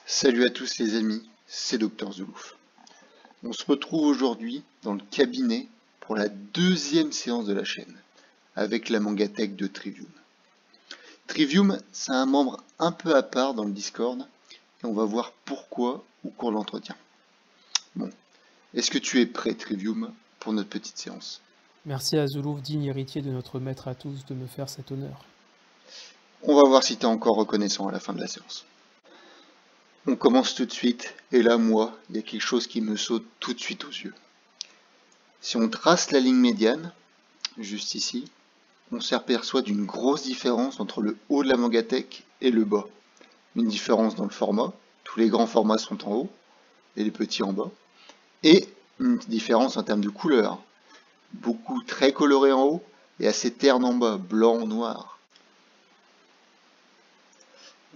Salut à tous les amis, c'est Dr Zoulouf. On se retrouve aujourd'hui dans le cabinet pour la deuxième séance de la chaîne, avec la Mangatech de Trivium. Trivium, c'est un membre un peu à part dans le Discord, et on va voir pourquoi au cours de l'entretien. Bon, est-ce que tu es prêt Trivium pour notre petite séance? Merci à Zoulouf, digne héritier de notre maître à tous, de me faire cet honneur. On va voir si tu es encore reconnaissant à la fin de la séance. On commence tout de suite, et là, moi, il y a quelque chose qui me saute tout de suite aux yeux. Si on trace la ligne médiane, juste ici, on s'aperçoit d'une grosse différence entre le haut de la Mangatech et le bas. Une différence dans le format, tous les grands formats sont en haut, et les petits en bas, et une différence en termes de couleur. Beaucoup très coloré en haut, et assez terne en bas, blanc, noir.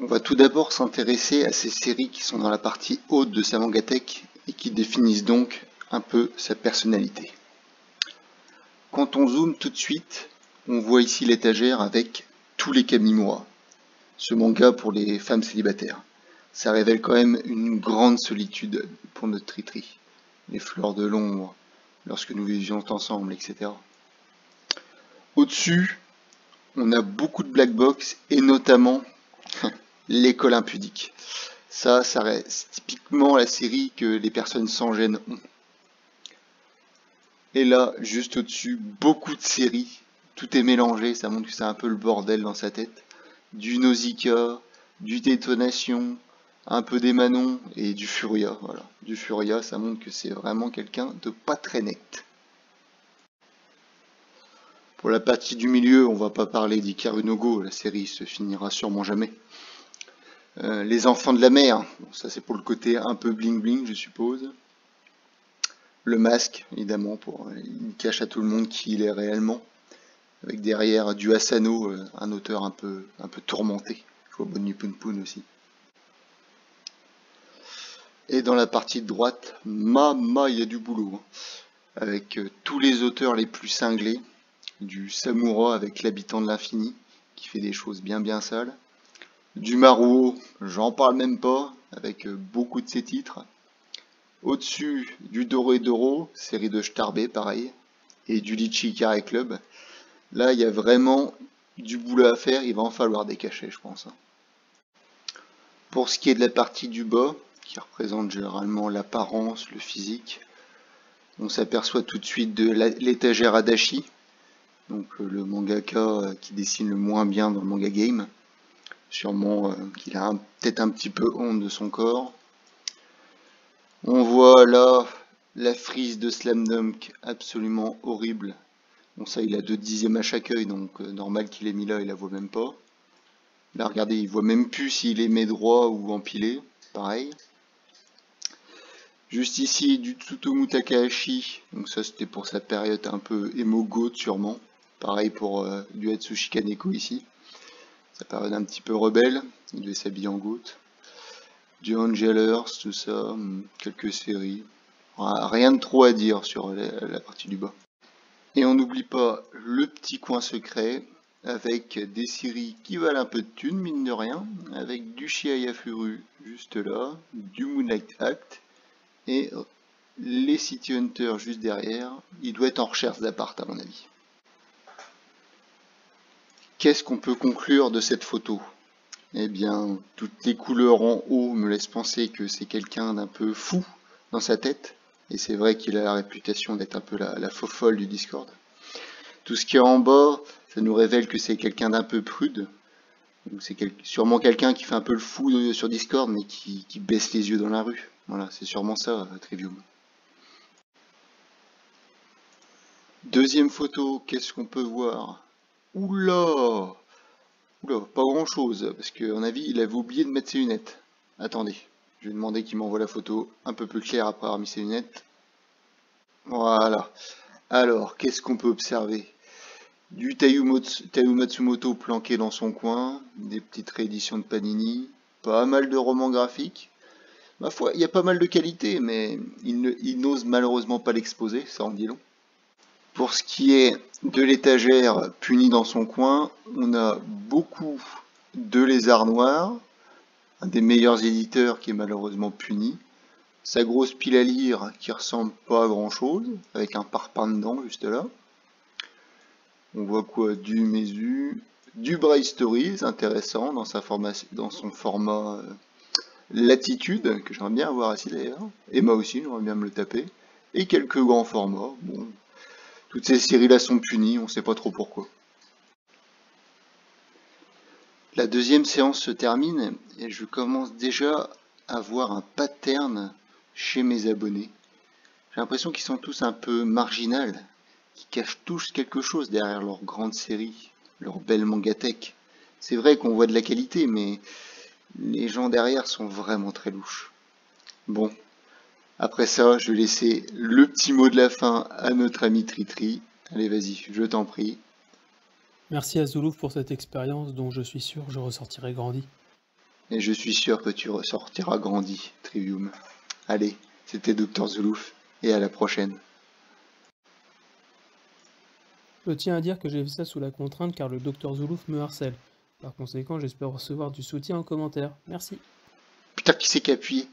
On va tout d'abord s'intéresser à ces séries qui sont dans la partie haute de sa Mangatech et qui définissent donc un peu sa personnalité. Quand on zoome tout de suite, on voit ici l'étagère avec tous les Kamimura, ce manga pour les femmes célibataires. Ça révèle quand même une grande solitude pour notre Tritri, les fleurs de l'ombre, lorsque nous vivions ensemble, etc. Au-dessus, on a beaucoup de black box et notamment l'école impudique. Ça reste typiquement la série que les personnes sans gêne ont. Et là, juste au-dessus, beaucoup de séries. Tout est mélangé, ça montre que c'est un peu le bordel dans sa tête. Du Nausicaa, du Détonation, un peu des Manon et du Furia. Voilà. Du Furia, ça montre que c'est vraiment quelqu'un de pas très net. Pour la partie du milieu, on va pas parler d'Hikaru no Go, la série se finira sûrement jamais. Les enfants de la mer, bon, ça c'est pour le côté un peu bling bling je suppose. Le masque, évidemment, il cache à tout le monde qui il est réellement. Avec derrière du Asano, un auteur un peu tourmenté. Je vois Bonnie Poon Poon aussi. Et dans la partie de droite, il y a du boulot. Avec tous les auteurs les plus cinglés. Du Samura avec l'habitant de l'infini, qui fait des choses bien sales. Du Maruo, j'en parle même pas, avec beaucoup de ses titres. Au-dessus, du Doro et Doro, série de Starbé, pareil. Et du Litchi Carré Club. Là, il y a vraiment du boulot à faire, il va en falloir des cachets, je pense. Pour ce qui est de la partie du bas, qui représente généralement l'apparence, le physique, on s'aperçoit tout de suite de l'étagère Adachi, donc le mangaka qui dessine le moins bien dans le manga game. Sûrement qu'il a peut-être un petit peu honte de son corps. On voit là la frise de Slam Dunk, absolument horrible. Bon ça il a 2/10 à chaque œil, donc normal qu'il ait mis là, il la voit même pas. Là regardez, il voit même plus s'il est mis droit ou empilé, pareil. Juste ici du Tsutomu Takahashi, donc ça c'était pour sa période un peu emo goth sûrement. Pareil pour du Atsushi Kaneko ici. Sa période un petit peu rebelle, il devait s'habiller en goth. Du Angelers, tout ça, quelques séries. Rien de trop à dire sur la partie du bas. Et on n'oublie pas le petit coin secret, avec des séries qui valent un peu de thunes, mine de rien, avec du Shiaya Furu juste là, du Moonlight Act, et les City Hunter juste derrière. Il doit être en recherche d'appart à mon avis. Qu'est-ce qu'on peut conclure de cette photo? Eh bien, toutes les couleurs en haut me laissent penser que c'est quelqu'un d'un peu fou dans sa tête, et c'est vrai qu'il a la réputation d'être un peu la faux-folle du Discord. Tout ce qui est en bas, ça nous révèle que c'est quelqu'un d'un peu prude. C'est sûrement quelqu'un qui fait un peu le fou sur Discord, mais qui baisse les yeux dans la rue. Voilà, c'est sûrement ça, Trivium. Deuxième photo, qu'est-ce qu'on peut voir? Oula! Oula, pas grand chose, parce qu'à mon avis, il avait oublié de mettre ses lunettes. Attendez, je vais demander qu'il m'envoie la photo un peu plus claire après avoir mis ses lunettes. Voilà. Alors, qu'est-ce qu'on peut observer? Du Taiyu Matsumoto planqué dans son coin, des petites rééditions de Panini, pas mal de romans graphiques. Ma foi, il y a pas mal de qualité, mais il n'ose malheureusement pas l'exposer, ça en dit long. Pour ce qui est de l'étagère punie dans son coin, on a beaucoup de lézards noirs, un des meilleurs éditeurs qui est malheureusement puni. Sa grosse pile à lire qui ressemble pas à grand chose, avec un parpaing dedans juste là. On voit quoi? Du Mésu, du Braille Stories, intéressant dans son format Latitude, que j'aimerais bien avoir ici d'ailleurs. Emma aussi, j'aimerais bien me le taper. Et quelques grands formats. Bon, toutes ces séries-là sont punies, on sait pas trop pourquoi. La deuxième séance se termine et je commence déjà à voir un pattern chez mes abonnés. J'ai l'impression qu'ils sont tous un peu marginaux, qui cachent tous quelque chose derrière leur grande série, leur belle mangatech. C'est vrai qu'on voit de la qualité, mais les gens derrière sont vraiment très louches. Bon, après ça, je vais laisser le petit mot de la fin à notre ami Tritri. Allez, vas-y, je t'en prie. Merci à Zoulouf pour cette expérience dont je suis sûr je ressortirai grandi. Et je suis sûr que tu ressortiras grandi, Trivium. Allez, c'était Dr Zoulouf, et à la prochaine. Je tiens à dire que j'ai fait ça sous la contrainte car le Dr Zoulouf me harcèle. Par conséquent, j'espère recevoir du soutien en commentaire. Merci. Putain, qui c'est qui a appuyé?